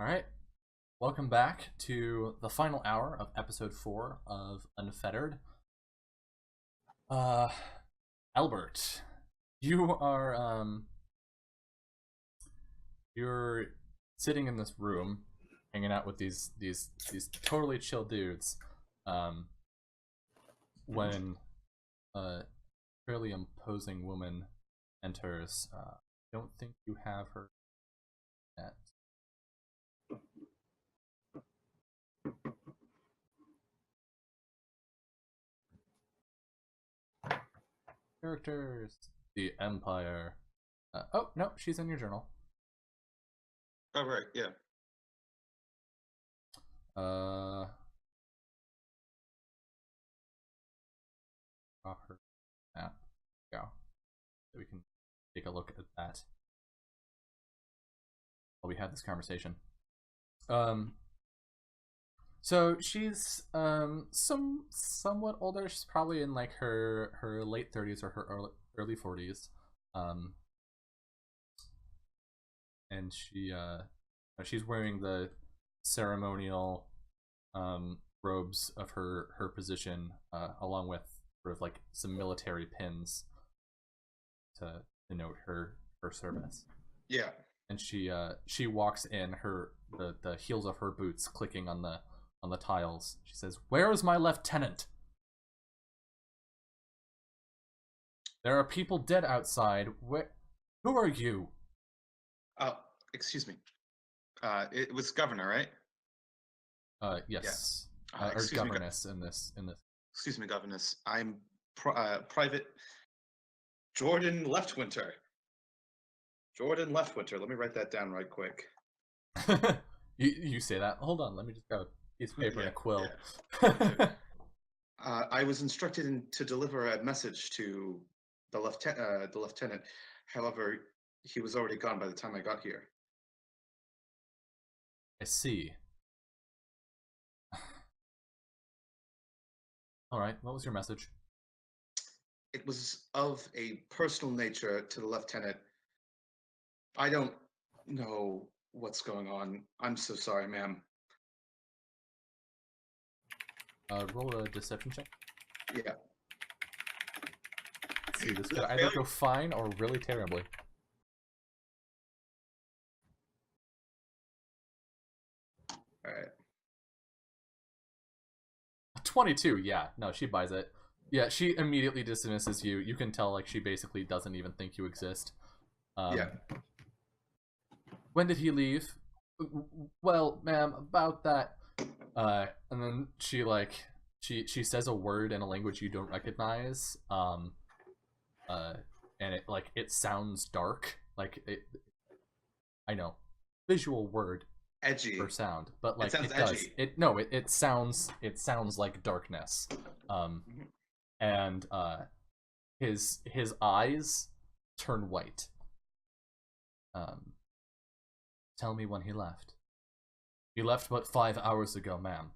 All right. Welcome back to the final hour of episode 4 of Unfettered. Uh, Albert, you are you're sitting in this room, hanging out with these totally chill dudes. Um, when a fairly imposing woman enters, don't think you have her yet. Characters, the Empire. Oh no, she's in your journal. Oh, right, yeah. Draw her map. Go. So we can take a look at that while we have this conversation. So she's somewhat older. She's probably in like her late 30s or her early 40s. Um, and she's wearing the ceremonial robes of her position, along with sort of like some military pins to denote her service. Yeah. And she walks in, the heels of her boots clicking on the tiles. She says, "Where is my lieutenant? There are people dead outside. Who are you?" Oh, excuse me. It was governor, right? Yes. Or Excuse me, governess in this. excuse me, governess. I'm Private Jordan Leftwinter. Jordan Leftwinter. Let me write that down right quick. You say that. Hold on, let me just grab a piece of paper and a quill. Yeah. I was instructed to deliver a message to the lieutenant. However, he was already gone by the time I got here. I see. All right, what was your message? It was of a personal nature to the lieutenant. I don't know what's going on. I'm so sorry, ma'am. Roll a deception check. Yeah. Let's see, this could either go fine or really terribly. All right. 22, yeah. No, she buys it. Yeah, she immediately dismisses you. You can tell, like, she basically doesn't even think you exist. Yeah. When did he leave? Well, ma'am, about that. And then she, like, she says a word in a language you don't recognize. And it sounds dark. Like, I know. Visual word Edgy. for sound, but like it sounds does edgy. it sounds like darkness. Mm-hmm. And his eyes turn white. Tell me when he left. He left but 5 hours ago, ma'am.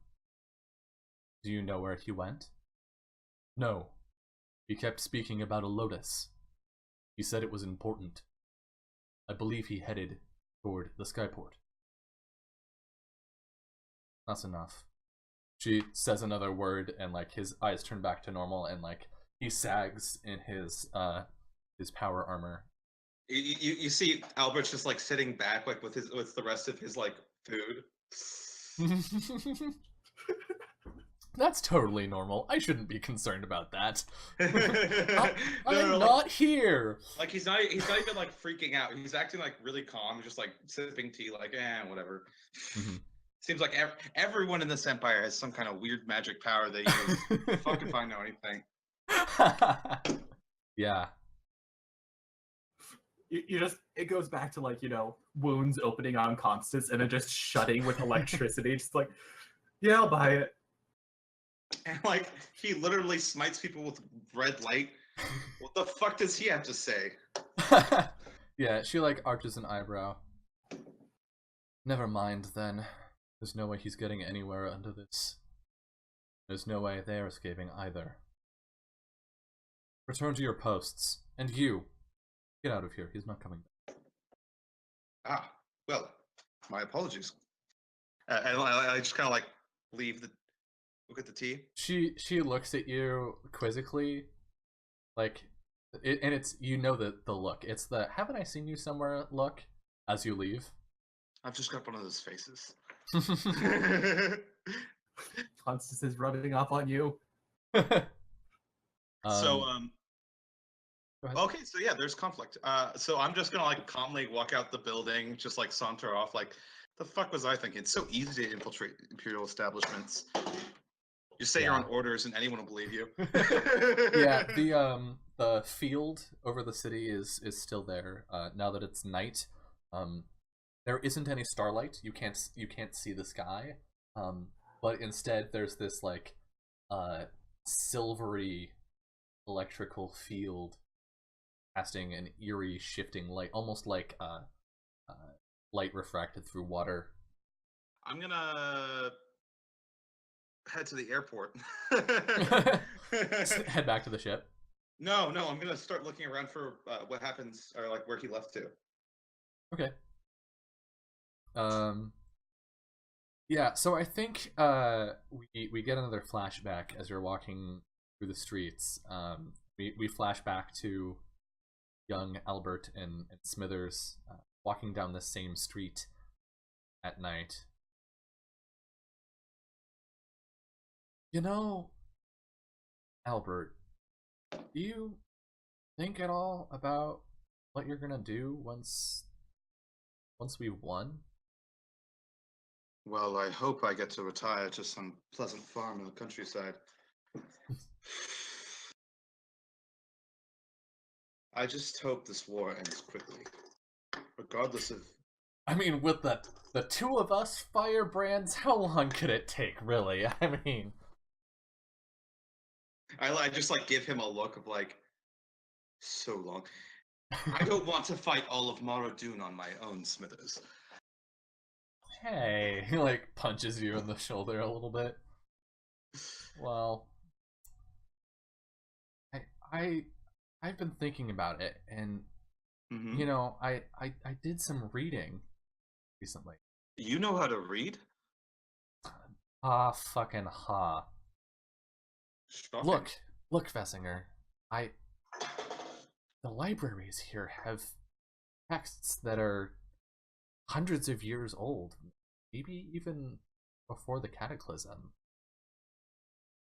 Do you know where he went? No. He kept speaking about a lotus. He said it was important. I believe he headed toward the skyport. That's enough. She says another word, and like his eyes turn back to normal, and like he sags in his power armor. You see Albert's just like sitting back, like with the rest of his like food. That's totally normal. I shouldn't be concerned about that. I'm No, not here. Like he's not even like freaking out. He's acting like really calm, just like sipping tea, like whatever. Mm-hmm. Seems like everyone in this empire has some kind of weird magic power they use. Fuck if I know anything. Yeah. You just, it goes back to like, wounds opening on Constance and then just shutting with electricity. Just like, yeah, I'll buy it. And like he literally smites people with red light. What the fuck does he have to say? Yeah, she like arches an eyebrow. Never mind then. There's no way he's getting anywhere under this. There's no way they're escaping either. Return to your posts. And you. Get out of here. He's not coming back. Well, my apologies, And I just kind of like look at the tea. She looks at you quizzically, like, and it's, you know, the look. It's the "haven't I seen you somewhere" look as you leave. I've just got one of those faces. Constance is rubbing off on you. So go ahead. okay, so yeah, there's conflict. So I'm just gonna like calmly walk out the building, just like saunter off. Like, the fuck was I thinking? It's so easy to infiltrate imperial establishments. You say you're on orders, and anyone will believe you. Yeah, the field over the city is still there. Now that it's night, there isn't any starlight. You can't see the sky. But instead there's this like silvery electrical field casting an eerie shifting light, almost like light refracted through water. I'm gonna head to the airport. Head back to the ship. No, I'm gonna start looking around for what happens, or like where he left to. Okay. Yeah, so I think we get another flashback as you're walking through the streets. We flash back to young Albert and Smithers walking down the same street at night. You know, Albert, do you think at all about what you're gonna do once we've won? Well, I hope I get to retire to some pleasant farm in the countryside. I just hope this war ends quickly, regardless of... I mean, with the two of us firebrands, how long could it take, really? I mean... I just like give him a look of like, so long. I don't want to fight all of Mara Dune on my own, Smithers. Hey, he like punches you in the shoulder a little bit. Well, I've been thinking about it, and you know, I did some reading recently. You know how to read? Fucking ha. Shocking. Look, Vessinger. The libraries here have texts that are hundreds of years old, maybe even before the Cataclysm.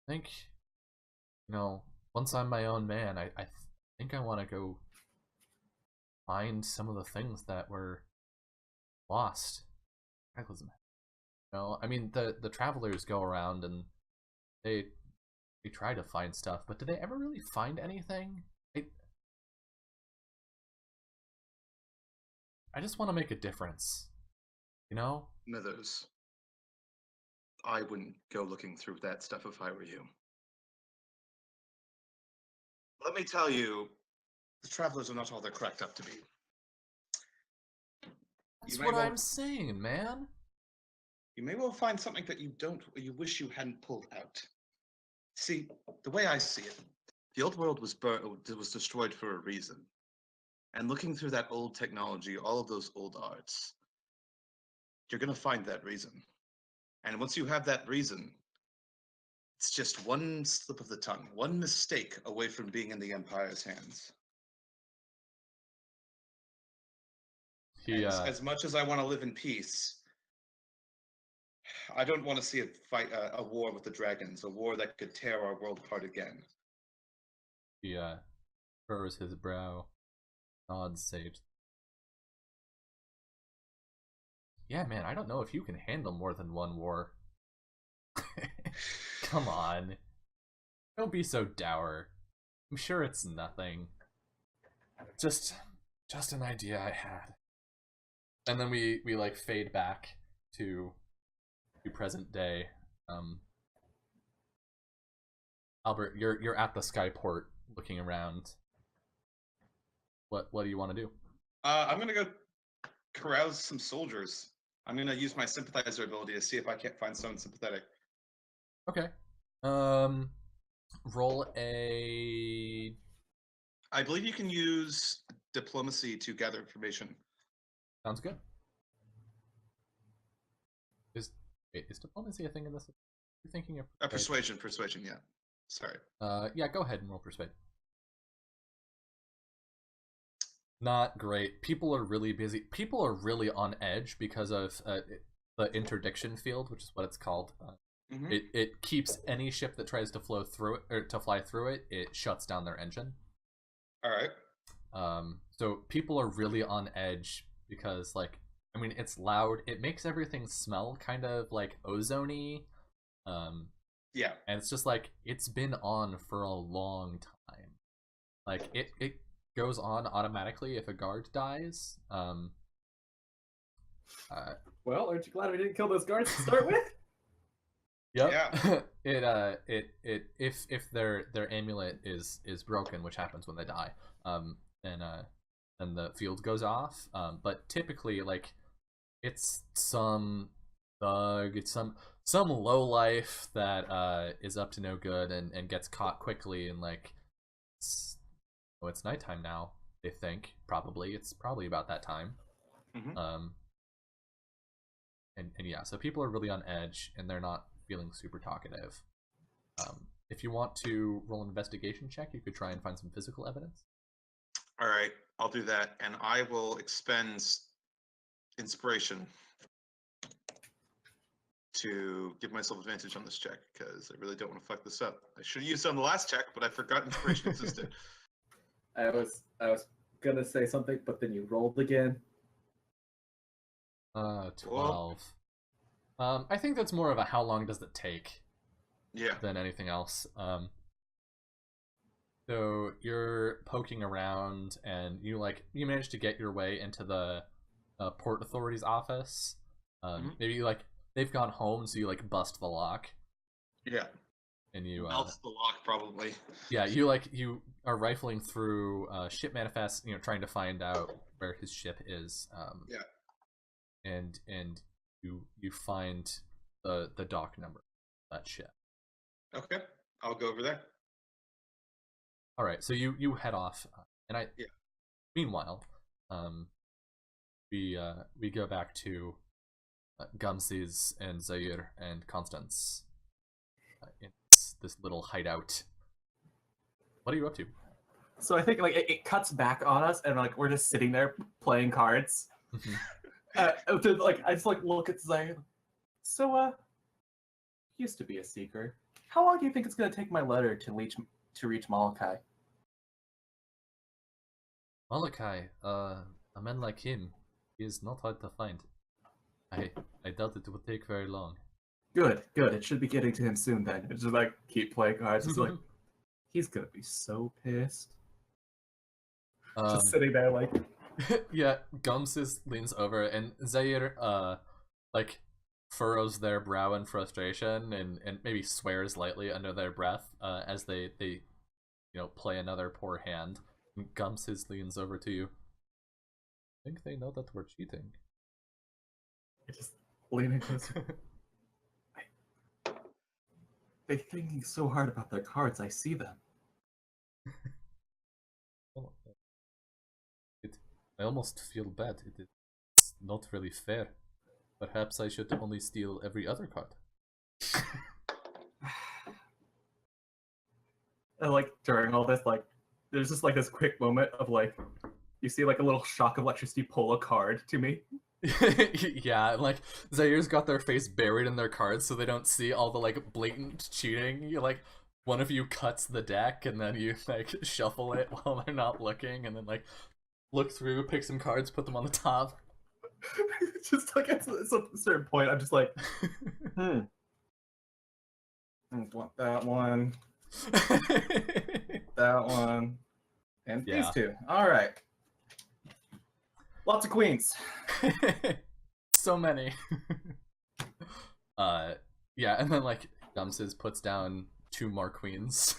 I think, you know, once I'm my own man, I think I want to go find some of the things that were lost. Cataclysm. You know, I mean, the travelers go around and they try to find stuff, but do they ever really find anything? I just want to make a difference, you know? Smithers, I wouldn't go looking through that stuff if I were you. Let me tell you, the travelers are not all they're cracked up to be. That's what I'm saying, man. You may well find something that you wish you hadn't pulled out. See, the way I see it, the old world was destroyed for a reason. And looking through that old technology, all of those old arts, you're going to find that reason. And once you have that reason, it's just one slip of the tongue, one mistake away from being in the Empire's hands. As much as I want to live in peace, I don't want to see a war with the dragons, a war that could tear our world apart again. He furrows his brow, nods sage. Yeah, man, I don't know if you can handle more than one war. Come on. Don't be so dour. I'm sure it's nothing. Just an idea I had. And then we like fade back to present day. Albert, you're at the skyport looking around. What do you want to do? I'm gonna go carouse some soldiers. I'm gonna use my sympathizer ability to see if I can't find someone sympathetic. Okay. Roll a... I believe you can use diplomacy to gather information. Sounds good. Wait, is diplomacy a thing in this? You're thinking of Persuasion, yeah. Sorry. Yeah, go ahead and roll persuade. Not great. People are really busy. People are really on edge because of the interdiction field, which is what it's called. It keeps any ship that tries to flow through it or to fly through it. It shuts down their engine. All right. So people are really on edge because, like, I mean, it's loud. It makes everything smell kind of like ozone-y. Yeah. And it's just like it's been on for a long time. Like it goes on automatically if a guard dies. Well, aren't you glad we didn't kill those guards to start with? Yep. Yeah. If their amulet is broken, which happens when they die, then the field goes off. But typically, like, it's some thug, it's some lowlife that is up to no good and gets caught quickly, and like it's nighttime now, they think. It's probably about that time. And yeah, so people are really on edge and they're not feeling super talkative. If you want to roll an investigation check, you could try and find some physical evidence. All right, I'll do that, and I will expend inspiration to give myself advantage on this check because I really don't want to fuck this up. I should have used it on the last check, but I forgot inspiration existed. I was gonna say something, but then you rolled again. 12. I think that's more of a how long does it take than anything else. So you're poking around and you manage to get your way into the Port Authority's office. Maybe like they've gone home, so you like bust the lock. Yeah. And you melts the lock probably. Yeah, you are rifling through ship manifests, trying to find out where his ship is. And you find the dock number of that ship. Okay, I'll go over there. All right, so you head off, and meanwhile, we go back to Gumses and Zaire and Constance in this little hideout. What are you up to? So I think like it cuts back on us, and like we're just sitting there playing cards. I just like look at Zaire. So used to be a seeker. How long do you think it's gonna take my letter to reach Malachi? Malachi, a man like him, he is not hard to find. I doubt it would take very long. Good. It should be getting to him soon then. It's just like keep playing cards. It's like he's gonna be so pissed. Just sitting there like yeah, Gumses leans over and Zaire like furrows their brow in frustration and maybe swears lightly under their breath as they play another poor hand. And Gumses leans over to you. I think they know that we're cheating. I just leaning closer. They're thinking so hard about their cards, I see them. I almost feel bad. It's not really fair. Perhaps I should only steal every other card. And like during all this, like there's just like this quick moment of like you see like a little shock of electricity pull a card to me. Yeah, like Zaire's got their face buried in their cards so they don't see all the like blatant cheating. You like one of you cuts the deck and then you like shuffle it while they're not looking and then like look through, pick some cards, put them on the top. Just like at a certain point, I'm just like, I want that one, that one, and these two. All right. Lots of queens. So many. Yeah, and then like Gumses puts down 2 more queens.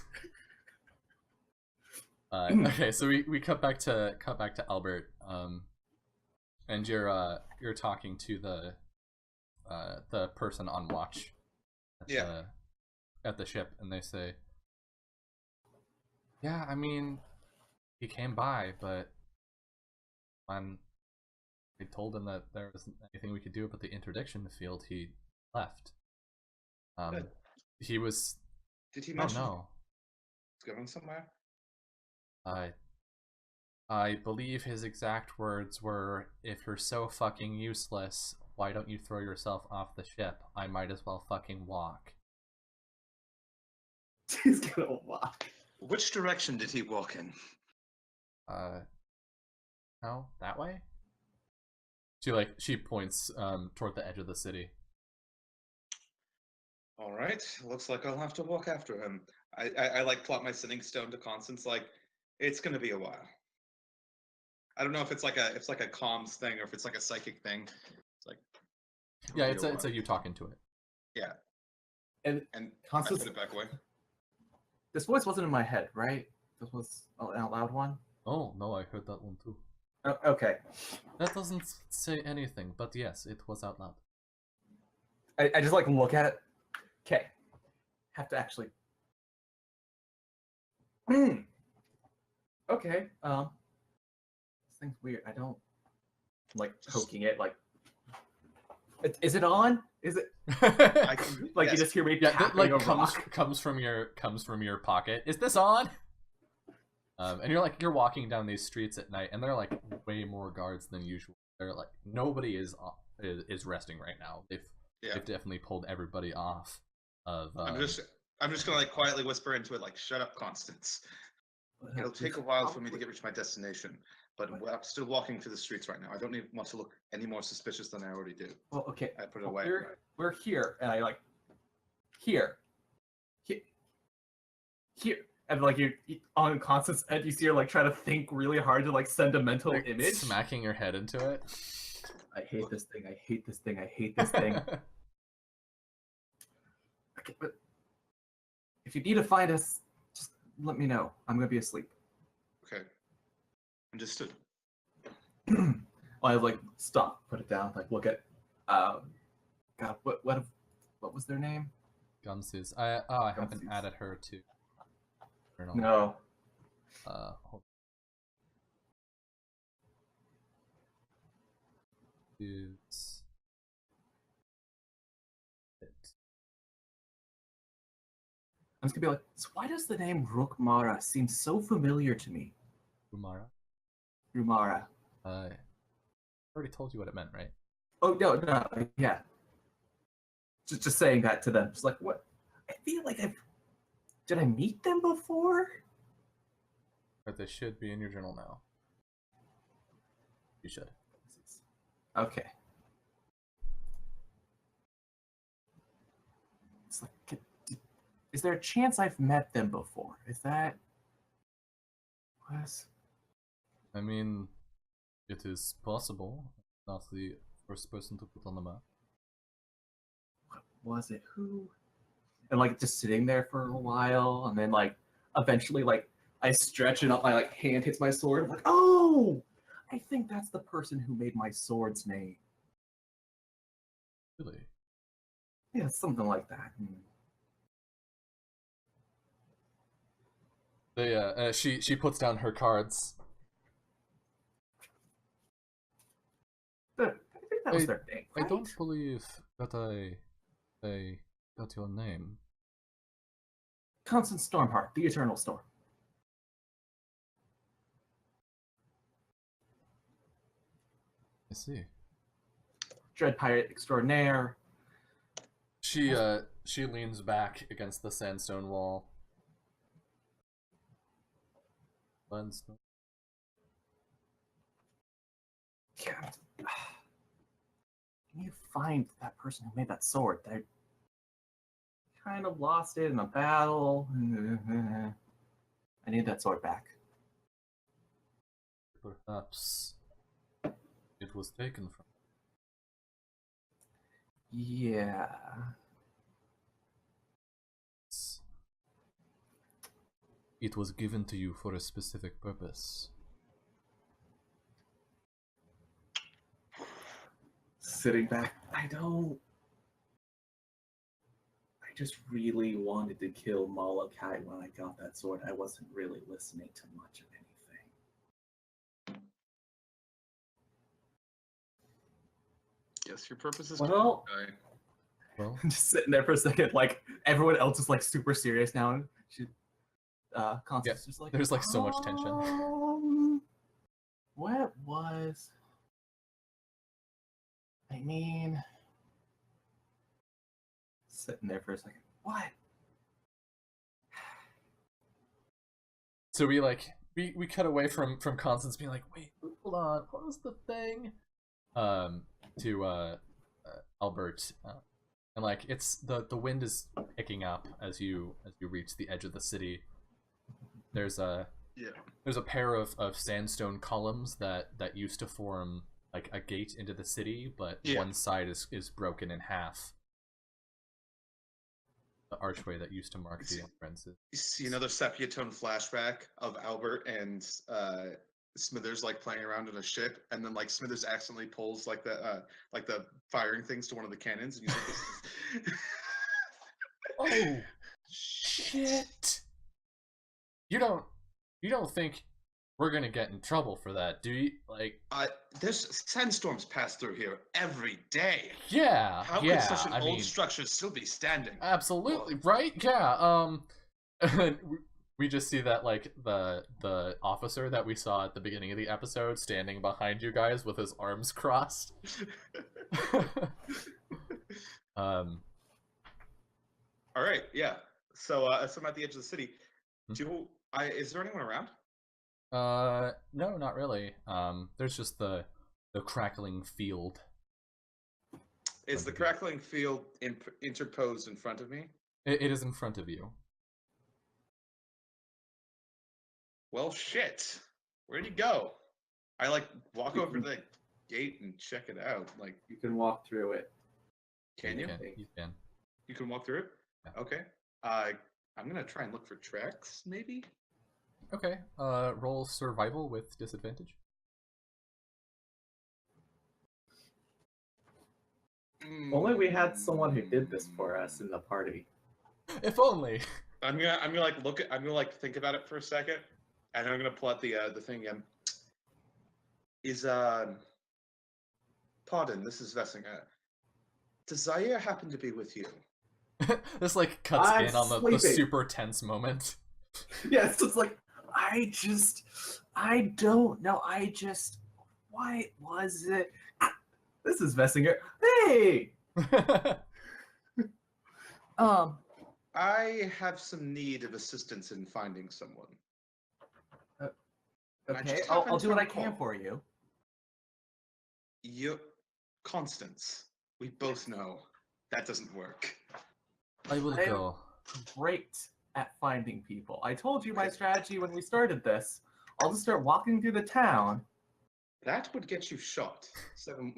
Okay, so we cut back to Albert, and you're talking to the person on watch at the ship, and they say, yeah, I mean, he came by, but when they told him that there wasn't anything we could do about the interdiction field, he left. Good. He was. Did he Oh mention no. he's going somewhere? I believe his exact words were, "If you're so fucking useless, why don't you throw yourself off the ship? I might as well fucking walk." He's gonna walk. Which direction did he walk in? No, that way? She points toward the edge of the city. All right, looks like I'll have to walk after him. I like plot my sitting stone to Constance. Like, it's gonna be a while. I don't know if it's like a comms thing or if it's like a psychic thing. It's like Yeah, it's a you talking to it. Yeah. And Constance, I put it back away. This voice wasn't in my head, right? This was an out loud one. Oh no, I heard that one too. Oh, okay. That doesn't say anything, but yes, it was out loud. I just like look at it. Okay. Have to actually. Okay. This thing's weird. I don't like poking it. Like, is it on? Is it? I can, Like yes. you just hear me Yeah, tapping like a comes rock. from your pocket. Is this on? And you're walking down these streets at night, and there are like way more guards than usual. They're like nobody is resting right now. They've definitely pulled everybody off. I'm just gonna like quietly whisper into it, like, "Shut up, Constance." It'll take a while for me to reach my destination, but I'm still walking through the streets right now. I don't want to look any more suspicious than I already do. Well, okay. I put it away. We're here, and I like here, and like you on Constance Ed, you see her like try to think really hard to like send a mental image, smacking your head into it. I hate this thing. I hate this thing. I hate this thing. Okay, but if you need to find us, just let me know. I'm gonna be asleep. Okay. Understood. I like stop, put it down, like look at God, what was their name? Gumses. I haven't added her to. No. Hold Dudes. I'm just gonna be like, so why does the name Rukmara seem so familiar to me? Rumara. I already told you what it meant, right? Oh no, yeah. Just saying that to them. It's like, what? I feel like did I meet them before? But they should be in your journal now. You should. Okay. It's like, is there a chance I've met them before? Is that what? I mean, it is possible. Not the first person to put on the map. What was it? Who? And like just sitting there for a while, and then like eventually like I stretch and my like hand hits my sword. I'm like, oh, I think that's the person who made my sword's name. Really? Yeah, something like that. She puts down her cards. I think that was their thing. Right? I don't believe that I got your name. Constance Stormheart, the Eternal Storm. I see. Dread Pirate Extraordinaire. She leans back against the sandstone wall. Can you find that person who made that sword? I kind of lost it in a battle. I need that sword back. Perhaps it was taken from. Yeah. It was given to you for a specific purpose. Sitting back, I just really wanted to kill Malachi when I got that sword. I wasn't really listening to much of anything. Yes, your purpose is well, Well, Just sitting there for a second, like everyone else is like super serious now, and Constance just like there's like so much tension. What was? I mean, sitting there for a second. What? So we cut away from Constance being like, wait, hold on, what was the thing? To Albert, and like it's the wind is picking up as you reach the edge of the city. There's a pair of sandstone columns that used to form like a gate into the city, but one side is broken in half. The archway that used to mark the entrance. You see another sepia tone flashback of Albert and Smithers like playing around in a ship, and then like Smithers accidentally pulls like the firing things to one of the cannons, and he's like, "Oh shit! You don't think we're gonna get in trouble for that, do you? Like, there's sandstorms pass through here every day. Yeah. How could such an old structure still be standing? Absolutely, right? Yeah. We just see that like the officer that we saw at the beginning of the episode standing behind you guys with his arms crossed. All right, yeah. So I'm at the edge of the city. Is there anyone around? No, not really. There's just the crackling field. Is the crackling field interposed in front of me? It is in front of you. Well, shit. Where'd he go? I like walk over the gate and check it out. Like, you can walk through it. Can you? You can. You can walk through it? Yeah. Okay. I'm gonna try and look for tracks, maybe? Okay. Roll survival with disadvantage. Only we had someone who did this for us in the party. If only. I'm gonna think about it for a second, and I'm gonna pull out the thing again. Pardon, this is Vessinger. Does Zaire happen to be with you? This like cuts in on the super tense moment. Yes, it's like I don't know. What was it? This is Vessinger. Hey. I have some need of assistance in finding someone. Okay, I'll do what I can for you. Constance. We both know that doesn't work. I will go. Great at finding people. I told you my strategy when we started this. I'll just start walking through the town. That would get you shot. 7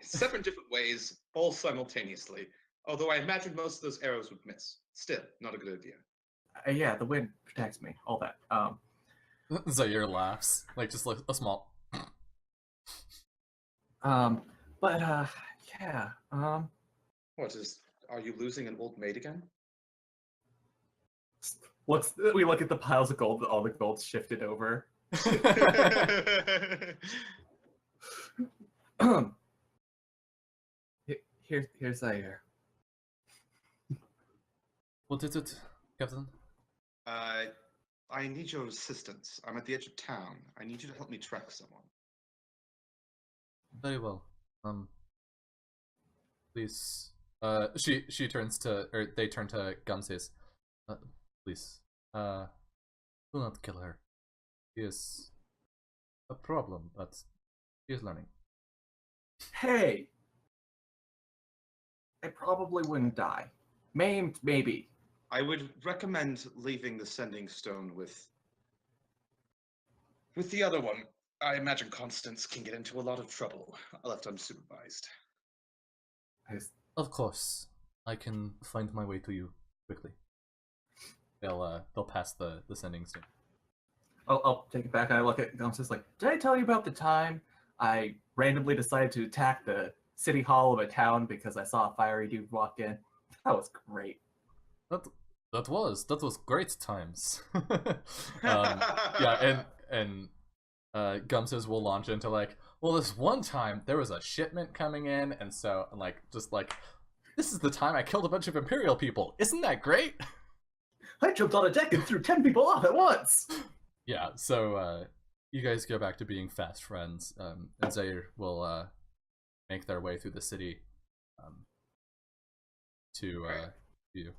different ways, all simultaneously. Although I imagine most of those arrows would miss. Still, not a good idea. Yeah, the wind protects me. All that. Zaire laughs, like just like a small. Yeah. Are you losing an old maid again? We look at the piles of gold. All the gold's shifted over. Here's Zaire. What is it, Captain? I need your assistance. I'm at the edge of town. I need you to help me track someone. Very well. Please. She turns to, or they turn to Gumsays. Please. Do not kill her. She is a problem, but she is learning. Hey! I probably wouldn't die. Maimed, maybe. I would recommend leaving the sending stone with the other one. I imagine Constance can get into a lot of trouble left unsupervised. Of course, I can find my way to you quickly. They'll pass the sending stone. I'll take it back. I look at Constance like, did I tell you about the time I randomly decided to attack the city hall of a town because I saw a fiery dude walk in? That was great. That was great times. Yeah, and Gumsays will launch into like, well, this one time there was a shipment coming in, and so like just like This is the time I killed a bunch of Imperial people. Isn't that great? I jumped on a deck and threw 10 people off at once! Yeah, so you guys go back to being fast friends, and Zaire will make their way through the city to you.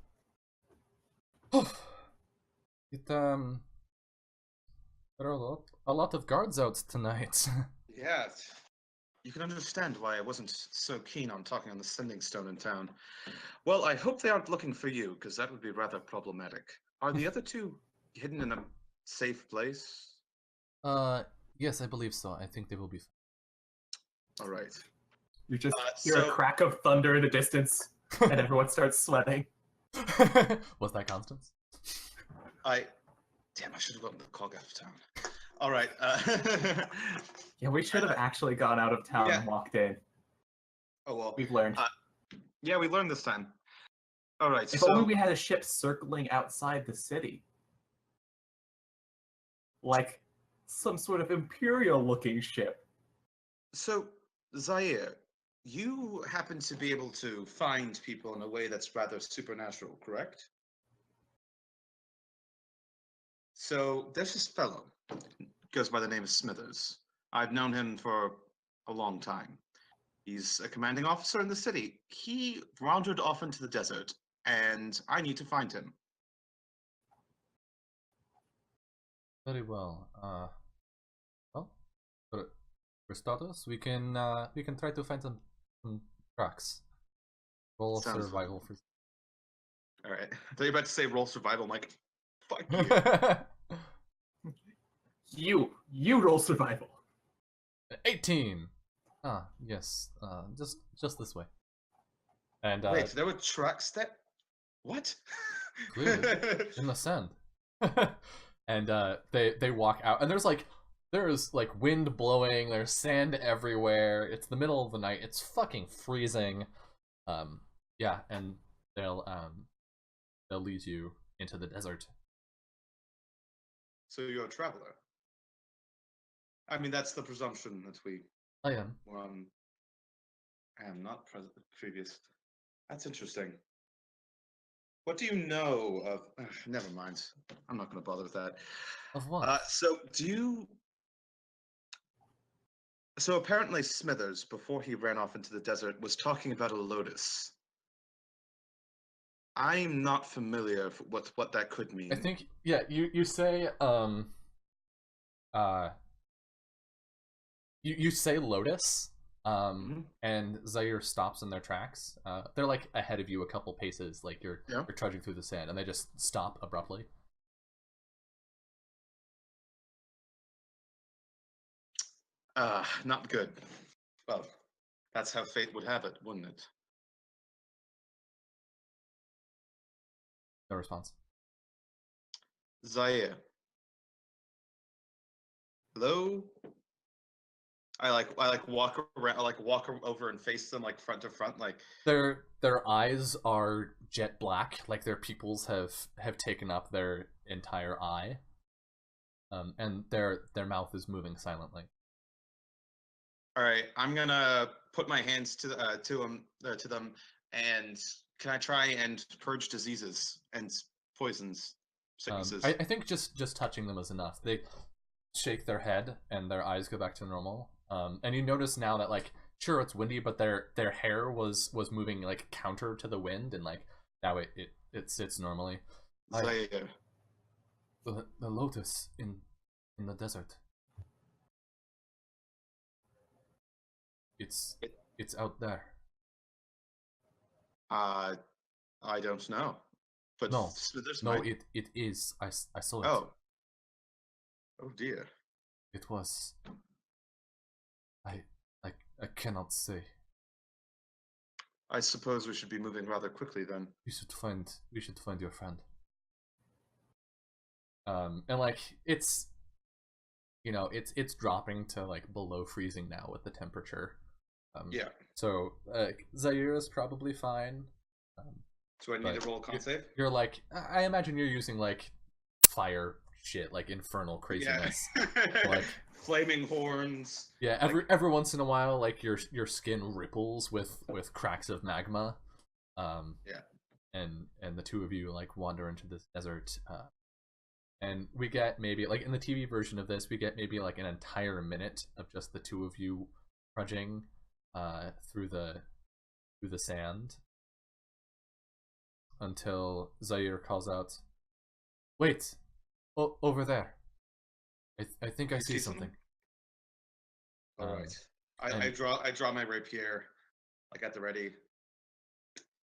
There are a lot of guards out tonight. Yeah, you can understand why I wasn't so keen on talking on the sending stone in town. Well, I hope they aren't looking for you, because that would be rather problematic. Are the other two hidden in a safe place? Yes, I believe so. I think they will be. All right. You just hear a crack of thunder in the distance, and everyone starts sweating. Was that Constance? Damn, I should have gotten the cog out of town. All right. Yeah, we should have actually gone out of town and walked in. Oh, well. We've learned. Yeah, we learned this time. All right, if only we had a ship circling outside the city. Like some sort of Imperial-looking ship. So, Zaire, you happen to be able to find people in a way that's rather supernatural, correct? So, there's this fellow, goes by the name of Smithers. I've known him for a long time. He's a commanding officer in the city. He wandered off into the desert, and I need to find him. Very well. Well, for starters, we can try to find some tracks. Roll survival for. All right. I thought you were about to say roll survival. I'm like, fuck you. You roll survival. 18. Ah, yes. Just this way. And wait, there were tracks that. What? Clearly, in the sand. And they walk out, and there's wind blowing. There's sand everywhere. It's the middle of the night. It's fucking freezing. Yeah, and they'll lead you into the desert. So you're a traveler. I mean, that's the presumption that we. I am. I am not previous. That's interesting. What do you know of? Never mind. I'm not going to bother with that. Of what? So apparently Smithers, before he ran off into the desert, was talking about a lotus. I'm not familiar with what that could mean. I think, yeah, you say you say lotus, and Zaire stops in their tracks. They're like ahead of you a couple paces, like you're trudging through the sand, and they just stop abruptly. Not good. Well, that's how fate would have it, wouldn't it? No response. Zaire. Hello? I walk around, walk over and face them like front to front, like their eyes are jet black, like their pupils have taken up their entire eye, and their mouth is moving silently. All right, I'm gonna put my hands to them, and can I try and purge diseases and poisons, sicknesses? I think just touching them is enough. They shake their head and their eyes go back to normal. And you notice now that, like, sure, it's windy, but their hair was moving like counter to the wind, and like now it sits normally. Zaire. The lotus in the desert. It's out there. I don't know. But no, no, it is. I saw it. Oh dear. It was. I cannot say. I suppose we should be moving rather quickly then. We should find your friend. And like it's dropping to like below freezing now with the temperature. Yeah. So Zaire is probably fine. Do I need to roll a con save? You're like, I imagine you're using like fire shit, like infernal craziness. Yeah. Like flaming horns. Yeah, every once in a while, like your skin ripples with cracks of magma. Yeah. And the two of you like wander into this desert. And we get maybe like in the TV version of this, we get maybe like an entire minute of just the two of you trudging through the sand until Zaire calls out, "Wait, over there! I think I You see see something." All Um, right. and I draw my rapier, like at the ready.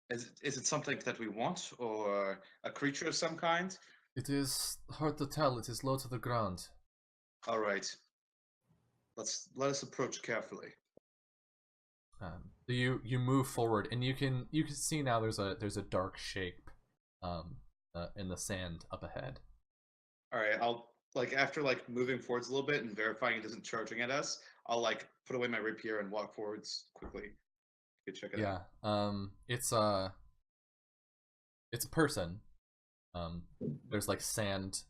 Is it something that we want, or a creature of some kind? it is hard to tell. It is low to the ground. All right. Let us approach carefully. So you move forward, and you can see now there's a dark shape, in the sand up ahead. All right. I'll like after like moving forwards a little bit and verifying it isn't charging at us. I'll like put away my rapier and walk forwards quickly. You can check it out. Yeah. It's a person. There's like sand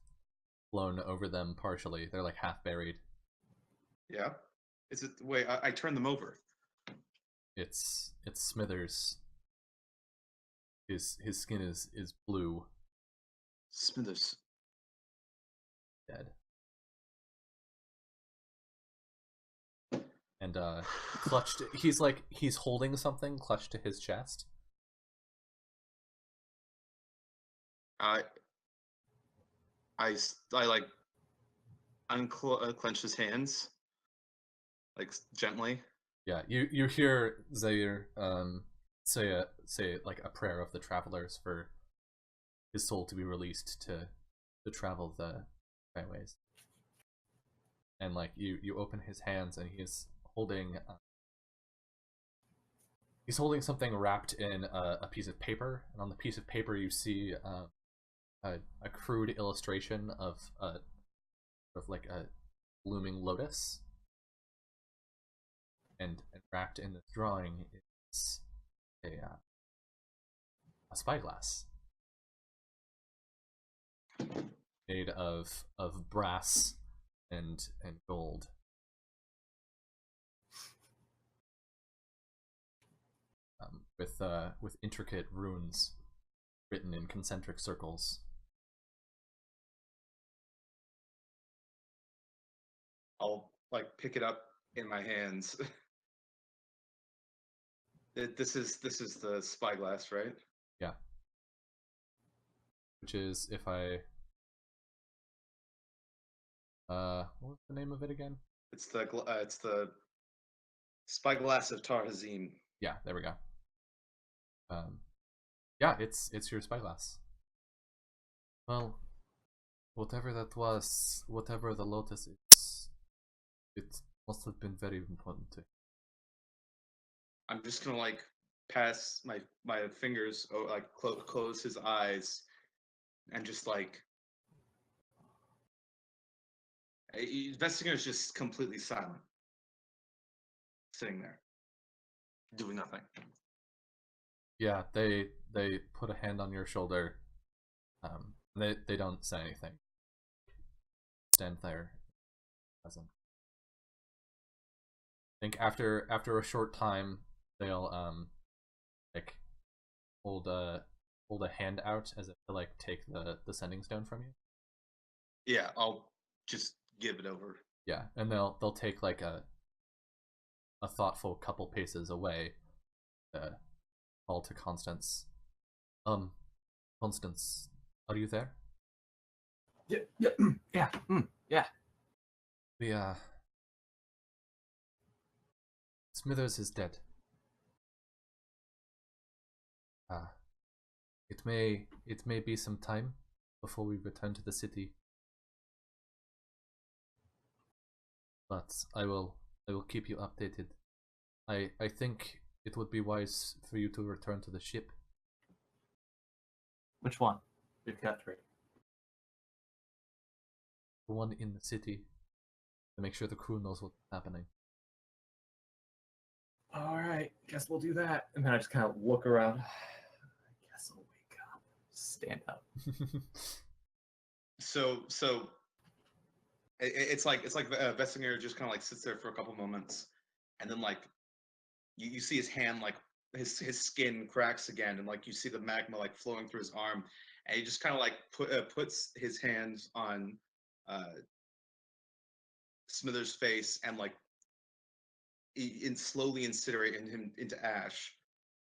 blown over them partially. They're like half buried. Yeah. Is it? Wait. I turned them over. It's Smithers. His skin is blue, Smithers. dead. And clutched, he's holding something clutched to his chest. I like unclench his hands, like gently. Yeah, you hear Zaire say like a prayer of the travelers for his soul to be released to travel the highways. And like you open his hands, and he's holding something wrapped in a piece of paper, and on the piece of paper you see a crude illustration of like a blooming lotus, and wrapped in this drawing is a spyglass made of brass and gold. With intricate runes written in concentric circles. I'll like pick it up in my hands. This is the spyglass, right? Yeah. Which is, if I what was the name of it again? It's the spyglass of Tarhazim. Yeah, there we go. Yeah, it's your spyglass. Well, whatever that was, whatever the lotus is, it must have been very important to him. I'm just gonna like pass my fingers, like close his eyes, and just like Vessinger is just completely silent, sitting there, doing nothing. Yeah, they put a hand on your shoulder. They don't say anything. Stand there, present. I think after a short time, they'll like hold a hand out as if to like take the sending stone from you. Yeah, I'll just give it over. Yeah, and they'll take like a thoughtful couple paces away, call to Constance. Constance, are you there? Yeah. Yeah. We Smithers is dead. It may be some time before we return to the city, but I will keep you updated. I think it would be wise for you to return to the ship. Which one? We've got 3. The one in the city, to make sure the crew knows what's happening. All right, guess we'll do that. And then I just kind of look around. I guess I'll wake up. Stand up. So it's like Vessinger just kind of like sits there for a couple moments, and then like you see his hand like his skin cracks again, and like you see the magma like flowing through his arm, and he just kind of like puts his hands on Smithers' face and like slowly incinerating him into ash,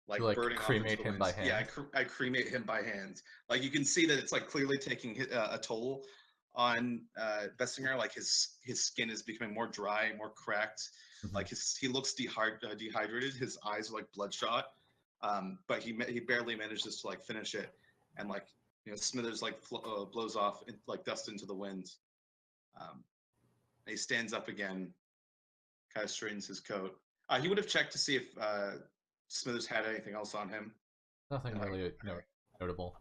like You like burning off into cremate the him by winds. Yeah, hand. I cremate him by hand. Like you can see that it's like clearly taking a toll on Vessinger. Like his skin is becoming more dry, more cracked. Mhm. Like he looks dehydrated. His eyes are like bloodshot. But he barely manages to like finish it, and like Smithers like blows off like dust into the wind. And he stands up again, kind of straightens his coat. He would have checked to see if Smithers had anything else on him. Nothing Like, really notable.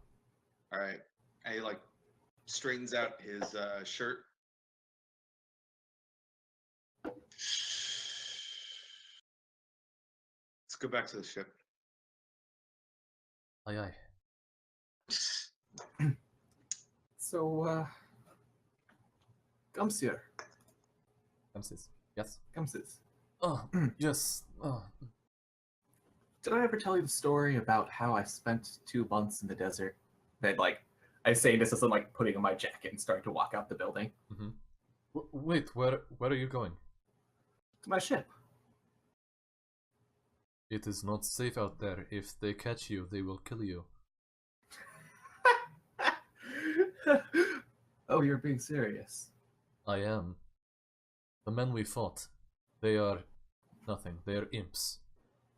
All right, and he like straightens out his shirt. Let's go back to the ship. Aye aye. So, Gumsier. Ramses. Yes. Gumsis. Oh, yes. Oh. Did I ever tell you the story about how I spent 2 months in the desert? That, like, I say this as I'm, like, putting on my jacket and starting to walk out the building. Mm-hmm. Wait, where are you going? To my ship. It is not safe out there. If they catch you, they will kill you. Oh, you're being serious. I am. The men we fought, they are nothing. They are imps.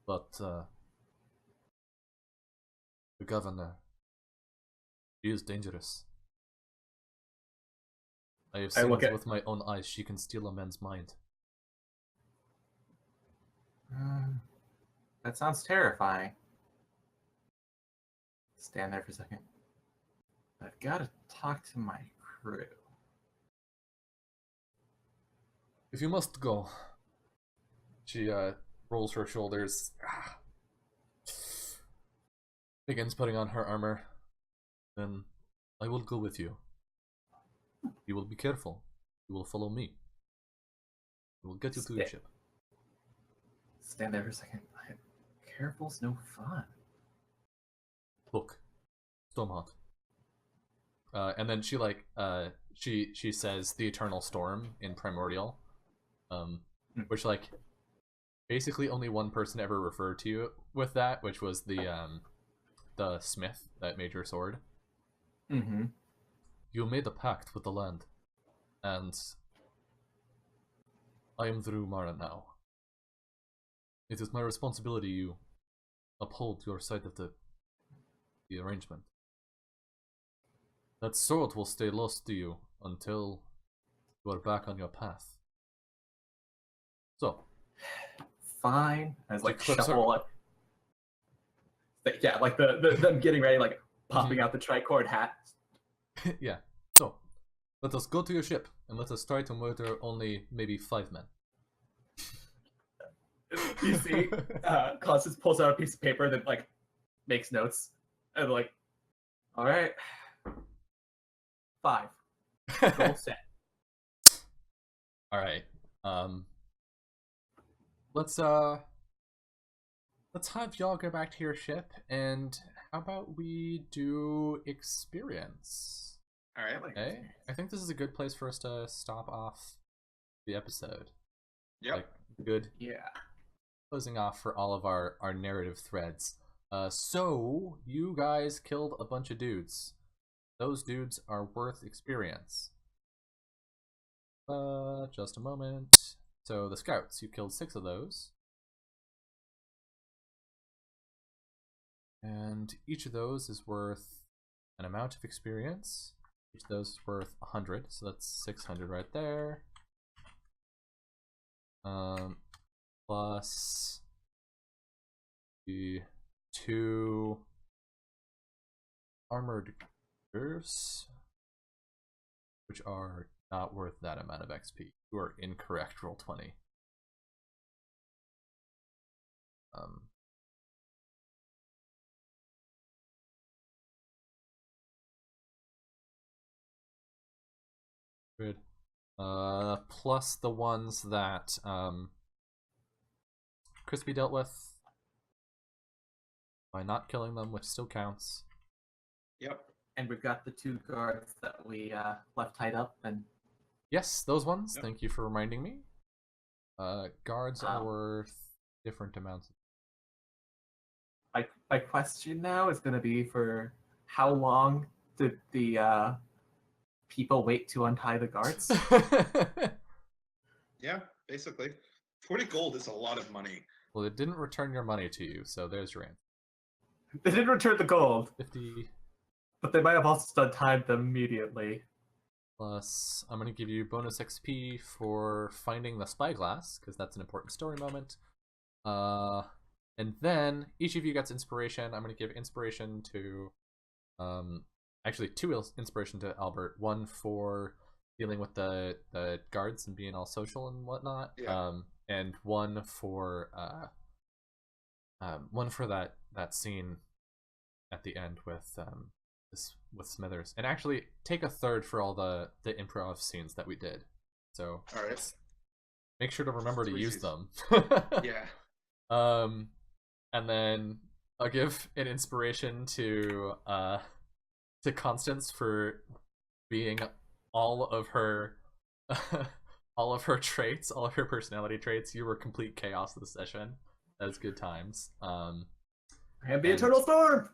But the governor, she is dangerous. I have seen it with my own eyes. She can steal a man's mind. That sounds terrifying. Stand there for a second. I've got to talk to my crew. If you must go. She rolls her shoulders. Begins putting on her armor. Then I will go with you. You will be careful. You will follow me. We will get you to your ship. Stand there for a second. Careful's no fun. Look, Stormheart. And then she like she says the eternal storm in Primordial, which like basically only one person ever referred to you with that, which was the smith that made your sword. Mm-hmm. You made a pact with the land, and I am through Mara now. It is my responsibility you uphold your side of the arrangement. That sword will stay lost to you until you are back on your path. So, fine. As like clips shuffle, yeah, like the them getting ready, like popping out the tricord hat. Yeah. So, let us go to your ship and let us try to murder only maybe 5 men. You see, Constance pulls out a piece of paper that like makes notes, and like, all right, 5. Goal set. All right. Let's have y'all go back to your ship, and how about we do experience? All right. Okay. I think this is a good place for us to stop off the episode. Yep. Like, good. Yeah. Closing off for all of our narrative threads. So you guys killed a bunch of dudes. Those dudes are worth experience. Just a moment. So the scouts, you killed 6 of those. And each of those is worth an amount of experience. Each of those is worth 100, so that's 600 right there. Plus the 2 armored gears, which are not worth that amount of XP. You are incorrect, roll 20. Good. Plus the ones that Crispy dealt with. by not killing them, which still counts. Yep. And we've got the 2 guards that we left tied up, and Yes, those ones. Yep. Thank you for reminding me. Guards are worth different amounts. my question now is going to be for how long did the people wait to untie the guards? Yeah, basically. 40 gold is a lot of money. Well, it didn't return your money to you, so there's your answer. They didn't return the gold, 50 but they might have also untied them immediately. plus, I'm going to give you bonus XP for finding the spyglass, because that's an important story moment. And then, each of you gets inspiration. I'm going to give inspiration to, actually 2 inspiration to Albert. 1 for dealing with the guards and being all social and whatnot. Yeah. And 1 for that scene at the end with Smithers. And actually, take a 3rd for all the improv scenes that we did. So, All right. make sure to remember to use them. Yeah. And then I'll give an inspiration to Constance for being all of her traits, all of her personality traits. You were complete chaos this session. That was good times. And be Eternal Storm!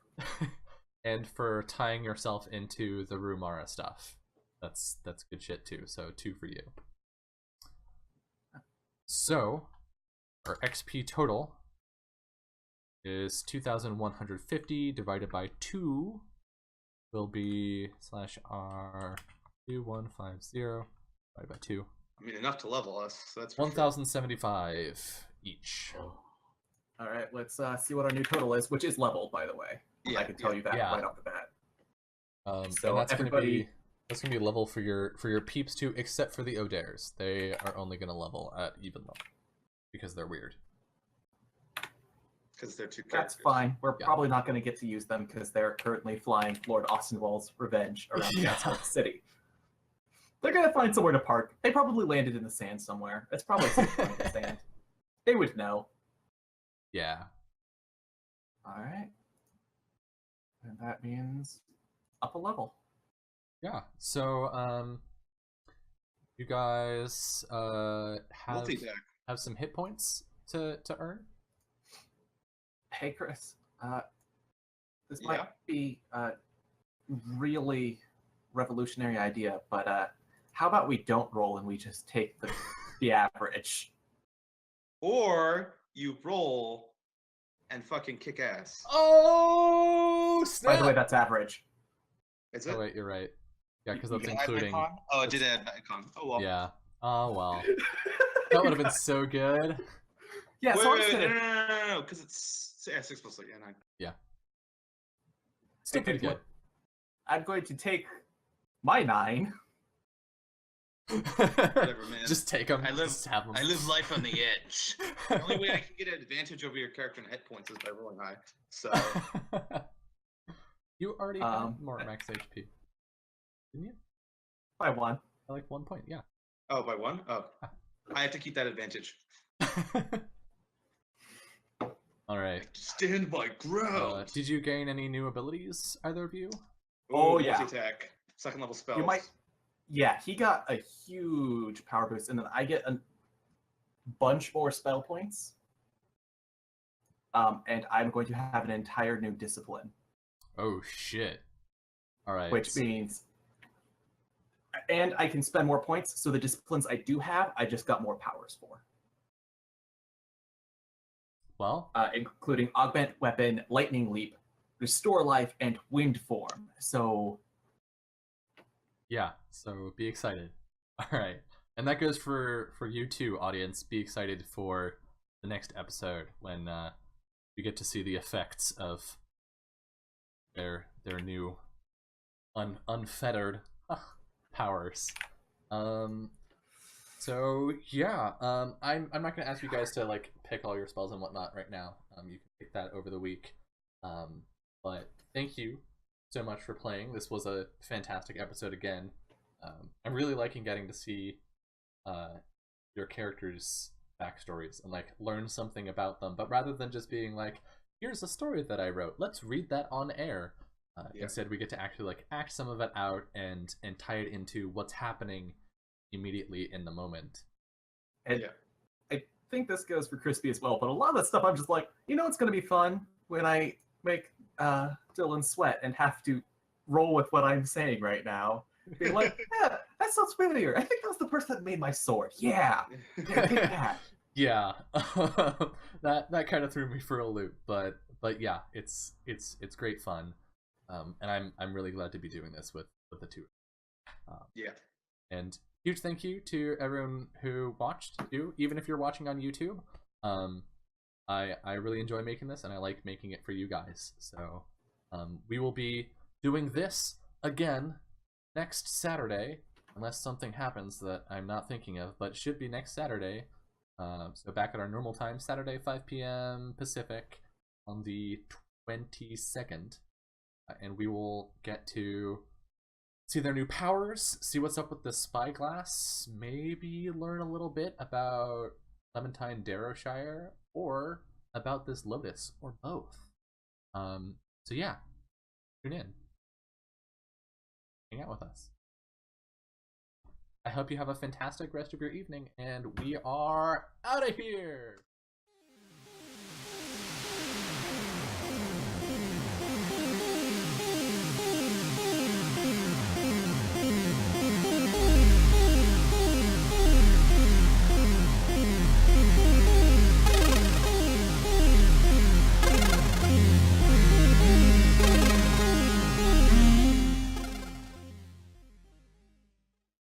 And for tying yourself into the Rumara stuff. That's good shit too. So 2 for you. So our XP total is 2,150 divided by 2 will be /R 2150 divided by 2. I mean, enough to level us. So that's 1,075 each. All right, let's see what our new total is, which is leveled, by the way. Yeah, I can tell you that yeah. right off the bat. So and that's gonna be level for your peeps too, except for the Odares. They are only gonna level at even level because they're weird. Because they're 2 That's characters. fine. We're probably not going to get to use them because they're currently flying Lord Austinwall's revenge around the outside of the city. They're going to find somewhere to park. They probably landed in the sand somewhere. It's probably safe in the sand. They would know. Yeah. All right. And that means up a level. Yeah. So you guys have some hit points to earn. Hey, Chris. This might be a really revolutionary idea, but how about we don't roll and we just take the average? Or you roll and fucking kick ass. Oh, snap! By the way, that's average. Is it? Oh wait, you're right. Yeah, because that's Did I add including. icon? Oh, I did add icon. Oh well. Yeah. Oh well. That would have been so good. Yeah, Wait, so wait, I'm wait, gonna... no, because it's 6 plus 8, 9. Yeah. Still pretty good. I'm going to take my 9. Whatever, man. Just take them. I live life on the edge. The only way I can get an advantage over your character in hit points is by rolling high. So you already have more max HP, didn't you? By 1. By like 1 point, yeah. Oh, by 1? Oh, I have to keep that advantage. All right. Stand my ground. Did you gain any new abilities, either of you? Oh, yeah. Multi-attack. 2nd level spells. You might... Yeah, he got a huge power boost, and then I get a bunch more spell points. And I'm going to have an entire new discipline. Oh, shit. All right. Which means... And I can spend more points, so the disciplines I do have, I just got more powers for. Well, including Augment Weapon, Lightning Leap, Restore Life, and Wind Form. So... yeah, so be excited. All right. And that goes for you too, audience. Be excited for the next episode when you get to see the effects of their new unfettered powers. So yeah, I'm not gonna ask you guys to like pick all your spells and whatnot right now. You can pick that over the week. But thank you so much for playing. This was a fantastic episode again. I'm really liking getting to see your characters' backstories and like learn something about them. But rather than just being like, here's a story that I wrote. Let's read that on air. Instead, we get to actually like act some of it out and tie it into what's happening immediately in the moment. And I think this goes for Crispy as well, but a lot of that stuff I'm just like, it's going to be fun when I make Dylan sweat and have to roll with what I'm saying right now. Being like, yeah, that sounds familiar. I think that was the person that made my sword. Yeah, take that. Yeah, that kind of threw me for a loop, but yeah, it's great fun, and I'm really glad to be doing this with the two. And huge thank you to everyone who watched too, even if you're watching on YouTube. I really enjoy making this, and I like making it for you guys. So we will be doing this again next Saturday, unless something happens that I'm not thinking of, but it should be next Saturday. So back at our normal time, Saturday, 5 p.m. Pacific, on the 22nd, and we will get to see their new powers, see what's up with the spyglass, maybe learn a little bit about Clementine Darrowshire, or about this Lotus, or both. So yeah, tune in. Hang out with us. I hope you have a fantastic rest of your evening, and we are out of here!